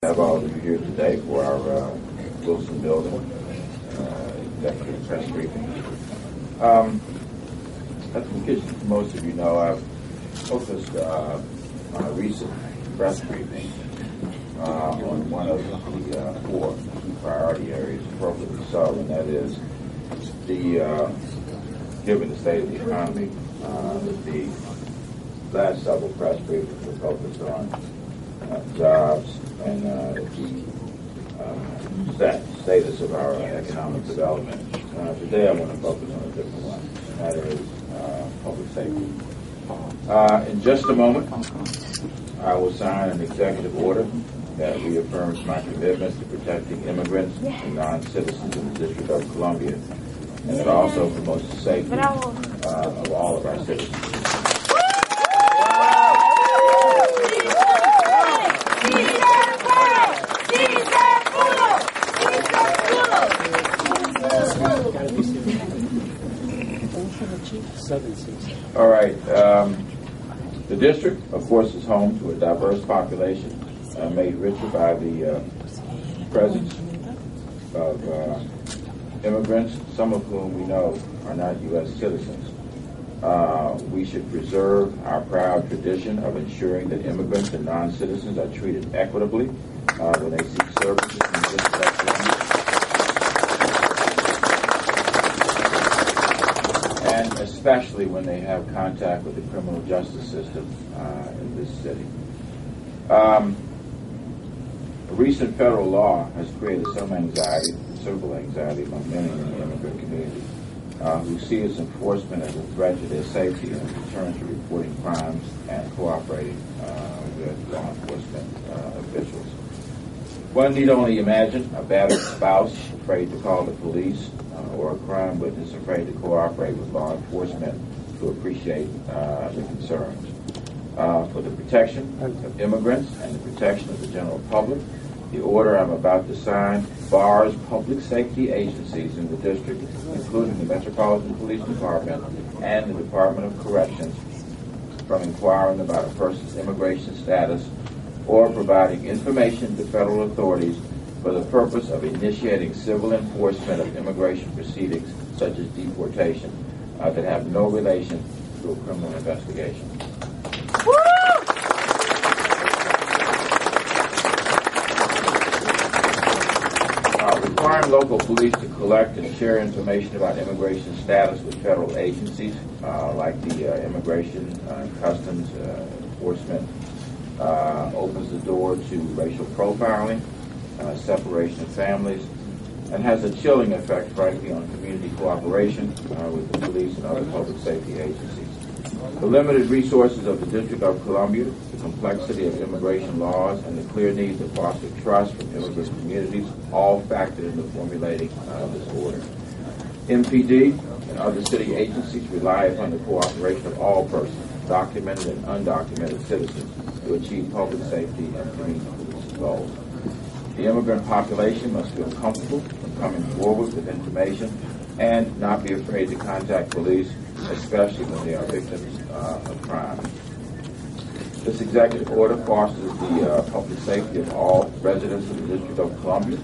Have all of you here today for our Wilson Building executive press briefing. I think as most of you know, I've focused on a recent press briefing on one of the four key priority areas, appropriately so, and that is given the state of the economy, the last several press briefings were focused on jobs and the status of our economic development. Today I want to focus on a different one, and that is public safety. In just a moment, I will sign an executive order that reaffirms my commitment to protecting immigrants and non-citizens in the District of Columbia, and it also promotes the safety of all of our citizens. All right. The district, of course, is home to a diverse population made richer by the presence of immigrants, some of whom we know are not U.S. citizens. We should preserve our proud tradition of ensuring that immigrants and non-citizens are treated equitably when they seek services in the District of Columbia. And especially when they have contact with the criminal justice system in this city. A recent federal law has created some anxiety, considerable anxiety among many in the immigrant community who see its enforcement as a threat to their safety and a deterrent to reporting crimes and cooperating with law enforcement officials. One need only imagine a battered spouse afraid to call the police or a crime witness afraid to cooperate with law enforcement to appreciate the concerns. For the protection of immigrants and the protection of the general public, the order I'm about to sign bars public safety agencies in the district, including the Metropolitan Police Department and the Department of Corrections, from inquiring about a person's immigration status or providing information to federal authorities for the purpose of initiating civil enforcement of immigration proceedings such as deportation that have no relation to a criminal investigation. Requiring local police to collect and share information about immigration status with federal agencies like the Immigration and Customs Enforcement opens the door to racial profiling, separation of families, and has a chilling effect, frankly, on community cooperation with the police and other public safety agencies. The limited resources of the District of Columbia, the complexity of immigration laws, and the clear need to foster trust from immigrant communities all factored into formulating this order. MPD and other city agencies rely upon the cooperation of all persons, documented and undocumented citizens, to achieve public safety and community goals. The immigrant population must feel comfortable in coming forward with information and not be afraid to contact police, especially when they are victims of crime. This executive order fosters the public safety of all residents of the District of Columbia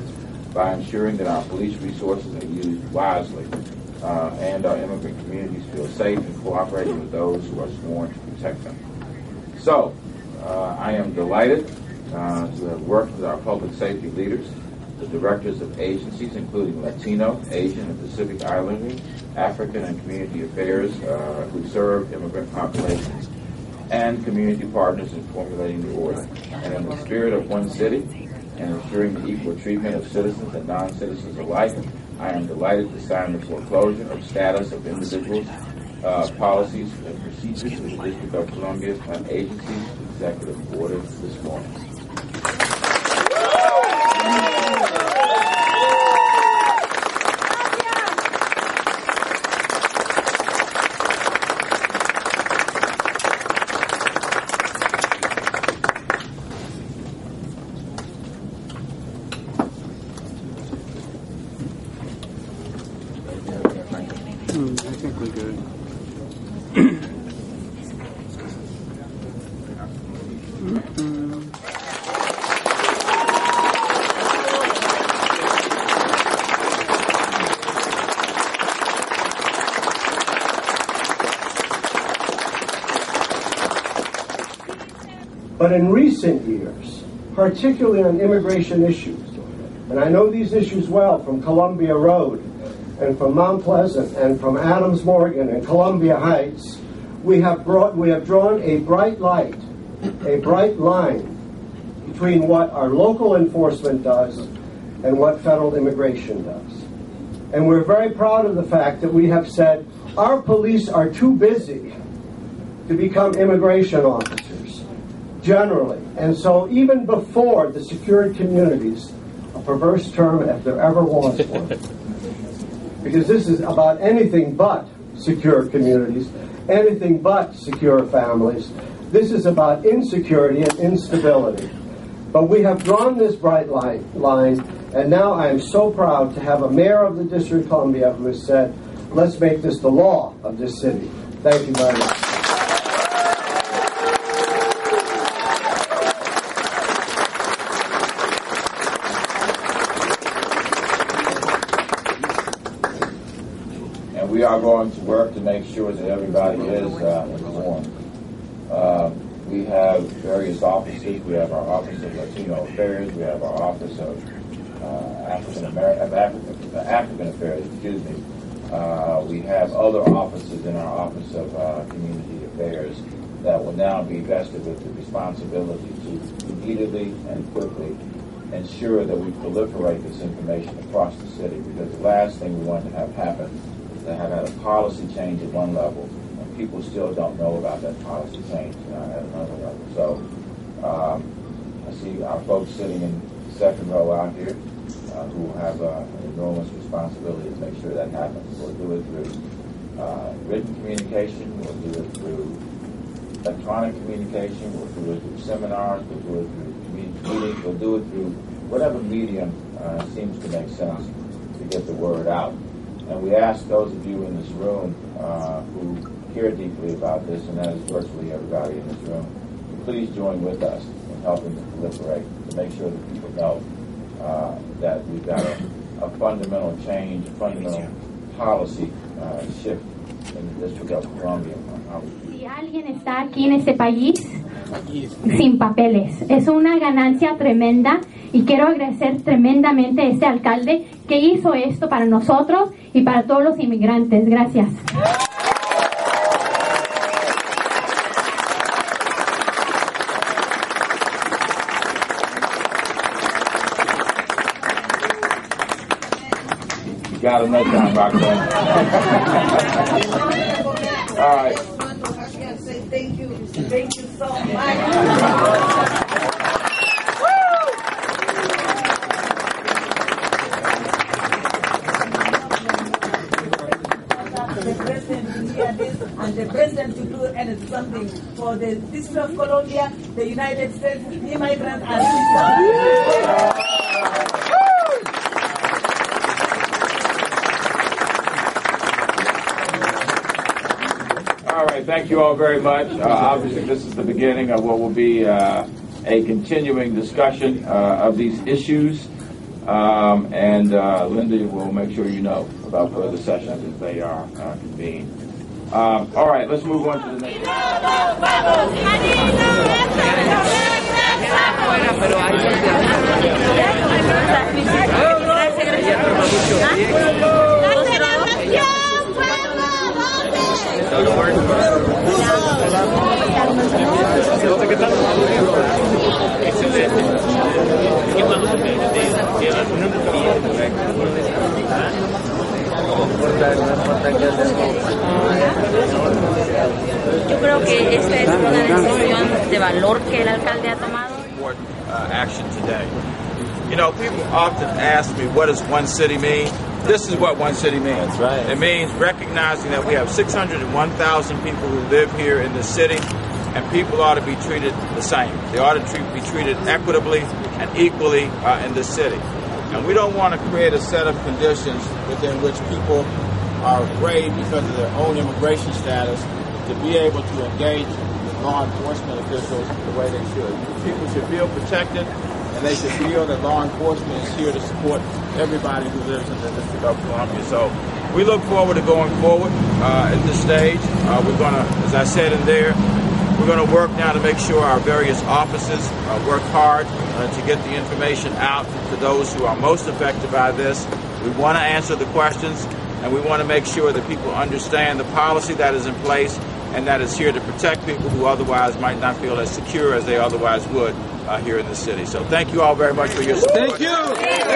by ensuring that our police resources are used wisely and our immigrant communities feel safe in cooperating with those who are sworn to protect them. So, I am delighted to have worked with our public safety leaders, the directors of agencies including Latino, Asian, and Pacific Islander, African, and community affairs who serve immigrant populations, and community partners in formulating the order. And in the spirit of one city and ensuring the equal treatment of citizens and non-citizens alike, I am delighted to sign the foreclosure of status of individuals, policies, and procedures in the District of Columbia and agencies executive order this morning. I think we're good. But in recent years, particularly on immigration issues, and I know these issues well from Columbia Road and from Mount Pleasant and from Adams Morgan and Columbia Heights, we have drawn a bright line between what our local enforcement does and what federal immigration does. And we're very proud of the fact that we have said our police are too busy to become immigration officers, generally. And so even before the secured communities, a perverse term if there ever was one, because this is about anything but secure communities, anything but secure families. This is about insecurity and instability. But we have drawn this bright line, and now I am so proud to have a mayor of the District of Columbia who has said, let's make this the law of this city. Thank you very much. And we are going to work to make sure that everybody is informed. We have various offices. We have our Office of Latino Affairs. We have our Office of African Affairs. Excuse me. We have other offices in our Office of Community Affairs that will now be vested with the responsibility to immediately and quickly ensure that we proliferate this information across the city. Because the last thing we want to have happen is to have had a policy change at one level, and people still don't know about that policy change at another level. So I see our folks sitting in the second row out here who have an enormous responsibility to make sure that happens. We'll do it through written communication. We'll do it through electronic communication. We'll do it through seminars. We'll do it through community meetings. We'll do it through whatever medium seems to make sense to get the word out. And we ask those of you in this room who care deeply about this, and that is virtually everybody in this room, to please join with us in helping to proliferate, to make sure that people know that we've got a fundamental change, a fundamental policy shift in the District of Columbia. Si alguien está aquí en este país sin papeles, es una ganancia tremenda, y quiero agradecer tremendamente a este alcalde que hizo esto para nosotros y para todos los inmigrantes. Gracias. Got enough time, Roxanne. All right. Thank you so much. The president to hear this, and the president to do something for the District of Columbia, the United States, immigrants and All right, thank you all very much. Obviously, this is the beginning of what will be a continuing discussion of these issues. And Linda will make sure you know about further sessions as they are convened. All right, let's move on to the next. Yo creo que esta es una decisión de valor que el alcalde ha tomado. Action today. You know, people often ask me, what does one city mean? This is what one city means. That's right. It means recognizing that we have 601,000 people who live here in the city, and people ought to be treated the same. They ought to be treated equitably and equally in the city. And we don't want to create a set of conditions within which people are afraid because of their own immigration status to be able to engage with law enforcement officials the way they should. People should feel protected, and they should feel that law enforcement is here to support everybody who lives in the District of Columbia. So we look forward to going forward at this stage. We're going to, as I said in there, We're going to work now to make sure our various offices work hard to get the information out to those who are most affected by this. We want to answer the questions, and we want to make sure that people understand the policy that is in place and that is here to protect people who otherwise might not feel as secure as they otherwise would here in the city. So thank you all very much for your support. Thank you. Thank you.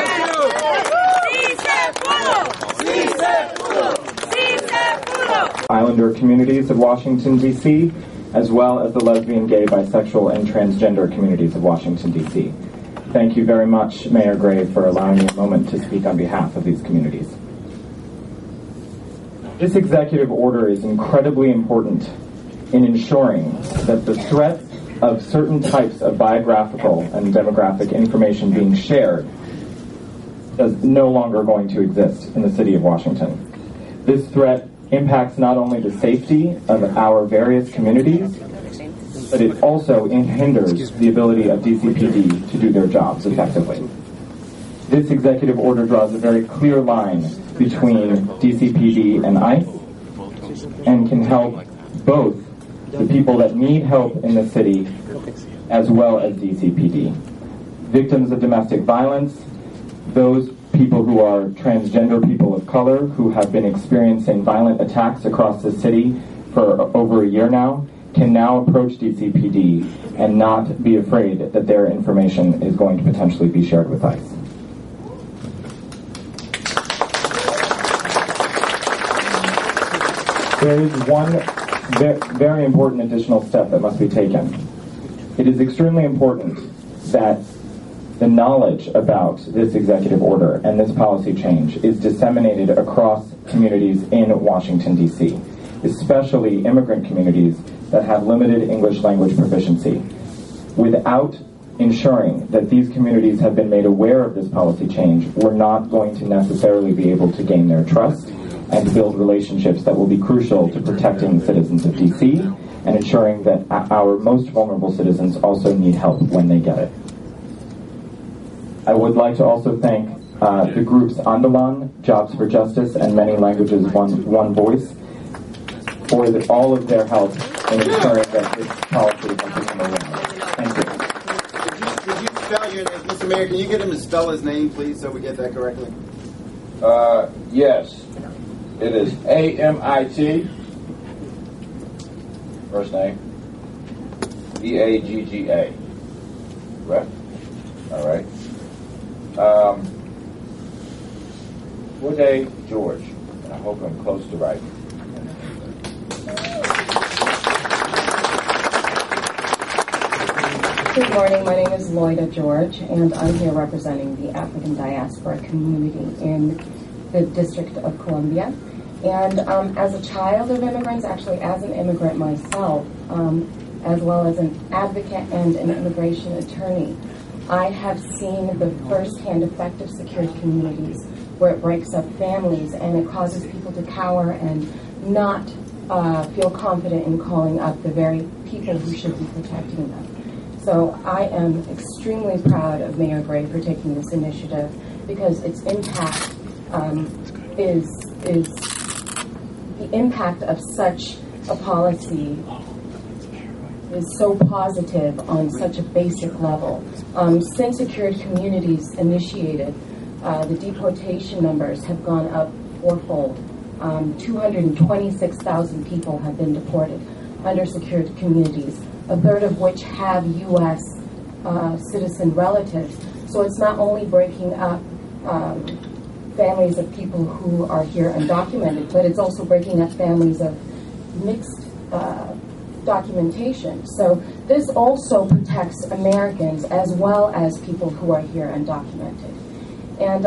Islander communities of Washington, D.C., as well as the lesbian, gay, bisexual, and transgender communities of Washington, D.C. Thank you very much, Mayor Gray, for allowing me a moment to speak on behalf of these communities. This executive order is incredibly important in ensuring that the threat of certain types of biographical and demographic information being shared is no longer going to exist in the city of Washington. This threat impacts not only the safety of our various communities, but it also hinders the ability of DCPD to do their jobs effectively. This executive order draws a very clear line between DCPD and ICE and can help both the people that need help in the city as well as DCPD. Victims of domestic violence, those people who are transgender people of color who have been experiencing violent attacks across the city for over a year now, can now approach DCPD and not be afraid that their information is going to potentially be shared with ICE. There is one very important additional step that must be taken. It is extremely important that the knowledge about this executive order and this policy change is disseminated across communities in Washington, D.C., especially immigrant communities that have limited English language proficiency. Without ensuring that these communities have been made aware of this policy change, we're not going to necessarily be able to gain their trust and build relationships that will be crucial to protecting the citizens of D.C. and ensuring that our most vulnerable citizens also need help when they get it. I would like to also thank the groups Andalan, Jobs for Justice, and Many Languages, One Voice for all of their help in ensuring that this policy can become a win. Thank you. Could you spell your name? Mr. Mayor, can you get him to spell his name, please, so we get that correctly? Yes. It is A-M-I-T, first name, E-A-G-G-A. Correct? All right. Woody George, and I hope I'm close to right. Good morning, my name is Loida George, and I'm here representing the African diaspora community in the District of Columbia. And as a child of immigrants, actually as an immigrant myself, as well as an advocate and an immigration attorney, I have seen the first-hand effect of secured communities where it breaks up families and it causes people to cower and not feel confident in calling up the very people who should be protecting them. So I am extremely proud of Mayor Gray for taking this initiative because its impact is the impact of such a policy is so positive on such a basic level. Since secured communities initiated, the deportation numbers have gone up fourfold. 226,000 people have been deported under secured communities, a third of which have U.S. Citizen relatives. So it's not only breaking up families of people who are here undocumented, but it's also breaking up families of mixed documentation. So this also protects Americans as well as people who are here undocumented. And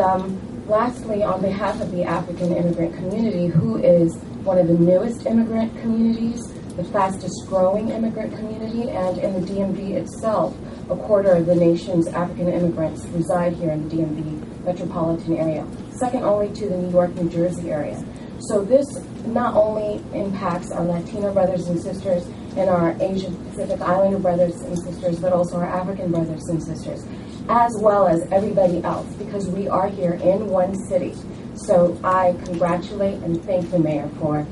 lastly, on behalf of the African immigrant community, who is one of the newest immigrant communities, the fastest growing immigrant community, and in the DMV itself, a quarter of the nation's African immigrants reside here in the DMV metropolitan area, second only to the New York, New Jersey area. So this not only impacts our Latino brothers and sisters and our Asian Pacific Islander brothers and sisters, but also our African brothers and sisters, as well as everybody else, because we are here in one city. So I congratulate and thank the mayor for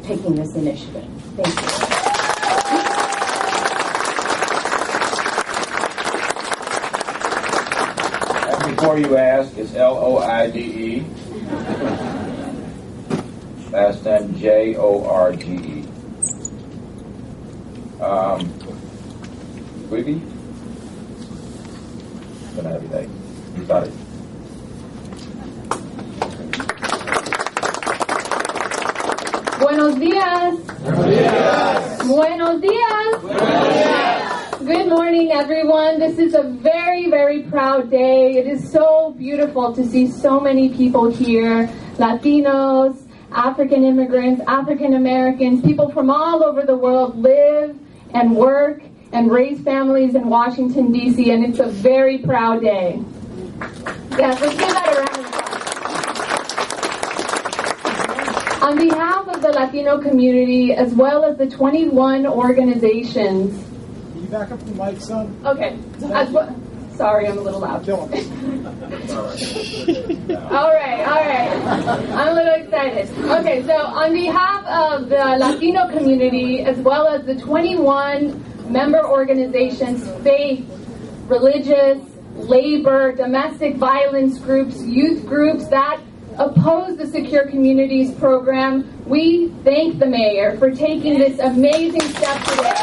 taking this initiative. Thank you. before you ask, it's Loide. Last name Jorge. Quiggy? Gonna have you day. Sorry. Buenos días. Buenos días. Buenos días. Buenos días. Good morning, everyone. This is a very, very proud day. It is so beautiful to see so many people here, Latinos, African immigrants, African Americans, people from all over the world live and work and raise families in Washington, D.C., and it's a very proud day. Yes, let's give that a round of applause. On behalf of the Latino community, as well as the 21 organizations... Can you back up the mic, son? Okay. Sorry, I'm a little loud. All right. I'm a little excited. Okay, so on behalf of the Latino community, as well as the 21 member organizations, faith, religious, labor, domestic violence groups, youth groups that oppose the Secure Communities program, we thank the mayor for taking this amazing step today.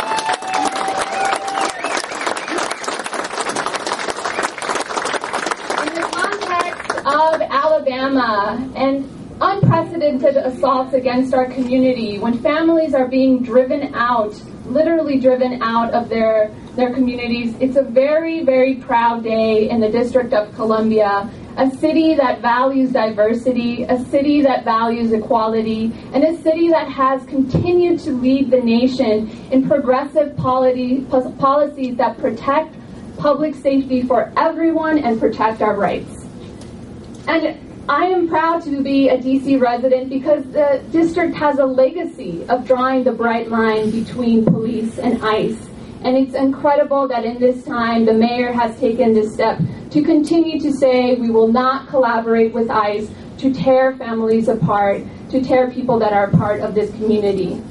Of Alabama and unprecedented assaults against our community, when families are being driven out, literally driven out of their communities, it's a very, very proud day in the District of Columbia, a city that values diversity, a city that values equality, and a city that has continued to lead the nation in progressive policies that protect public safety for everyone and protect our rights. And I am proud to be a DC resident because the district has a legacy of drawing the bright line between police and ICE. And it's incredible that in this time the mayor has taken this step to continue to say we will not collaborate with ICE to tear families apart, to tear people that are part of this community.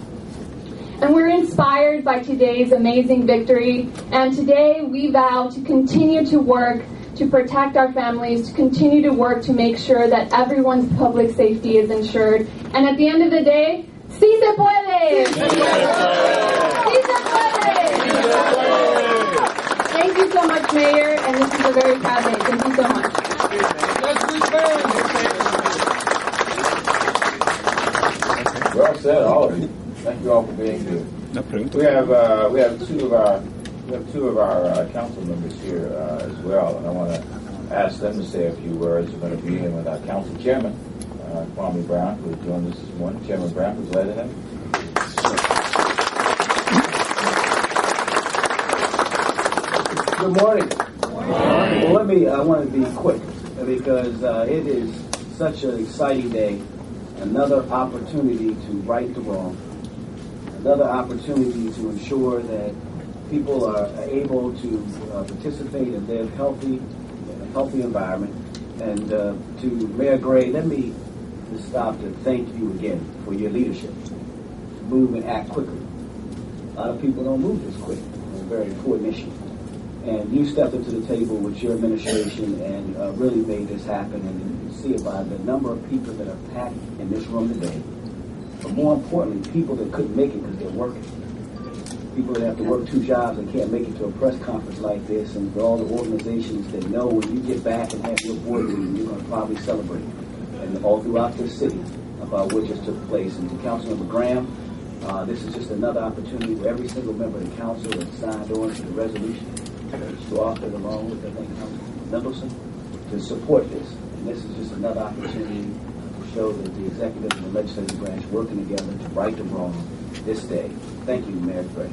And we're inspired by today's amazing victory. And today we vow to continue to work to protect our families, to continue to work to make sure that everyone's public safety is ensured. And at the end of the day, ¡sí se puede! ¡Sí se puede! Thank you so much, Mayor, and this is a very proud day. Thank you so much. Well said, all of you. Thank you all for being here. We have two of our council members here as well, and I want to ask them to say a few words. We're going to begin with our council chairman, Kwame Brown, who joined us this morning. Chairman Brown, would you like to have him? Good morning. Well, I want to be quick because it is such an exciting day. Another opportunity to right the wrong. Another opportunity to ensure that people are able to participate and live healthy in a healthy environment. And to Mayor Gray, let me just stop to thank you again for your leadership. Move and act quickly. A lot of people don't move this quick. It's a very important issue. And you stepped up to the table with your administration and really made this happen. And you can see it by the number of people that are packed in this room today. But more importantly, people that couldn't make it because they're working. People that have to work two jobs and can't make it to a press conference like this, and for all the organizations that know when you get back and have your board meeting, you're going to probably celebrate. And all throughout this city about what just took place. And to Councilmember Graham, this is just another opportunity for every single member of the council that signed on to the resolution to offer it along with, I think, Councilman Mendelson, to support this. And this is just another opportunity to show that the executive and the legislative branch working together to right the wrong this day. Thank you, Mayor Gray.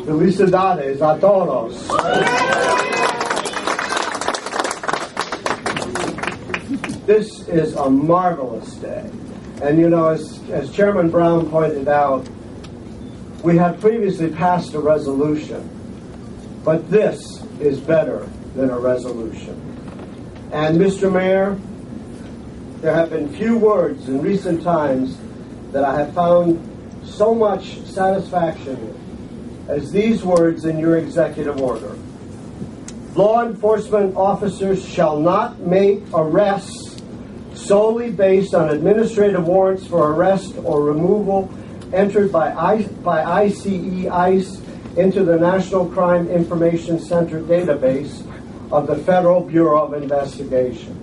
Felicidades a todos. This is a marvelous day. And you know, as Chairman Brown pointed out, we had previously passed a resolution, but this is better than a resolution. And Mr. Mayor, there have been few words in recent times that I have found so much satisfaction in as these words in your executive order. Law enforcement officers shall not make arrests solely based on administrative warrants for arrest or removal entered by ICE into the National Crime Information Center database of the Federal Bureau of Investigation,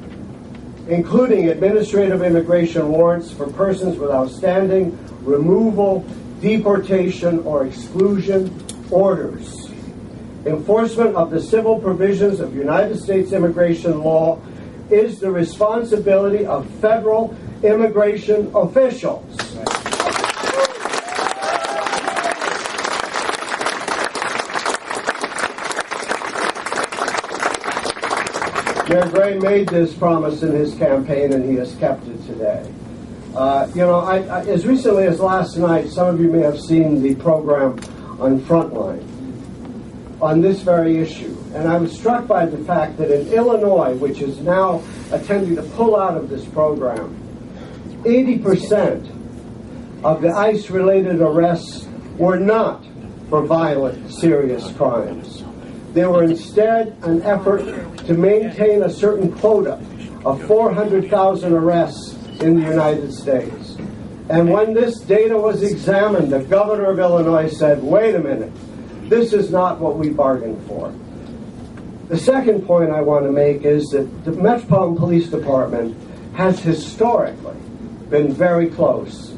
including administrative immigration warrants for persons with outstanding removal, deportation, or exclusion orders. Enforcement of the civil provisions of United States immigration law is the responsibility of federal immigration officials. Mayor Gray made this promise in his campaign, and he has kept it today. As recently as last night, some of you may have seen the program on Frontline on this very issue. And I was struck by the fact that in Illinois, which is now attempting to pull out of this program, 80% of the ICE-related arrests were not for violent, serious crimes. They were instead an effort to maintain a certain quota of 400,000 arrests in the United States. And when this data was examined, the governor of Illinois said, wait a minute, this is not what we bargained for. The second point I want to make is that the Metropolitan Police Department has historically been very close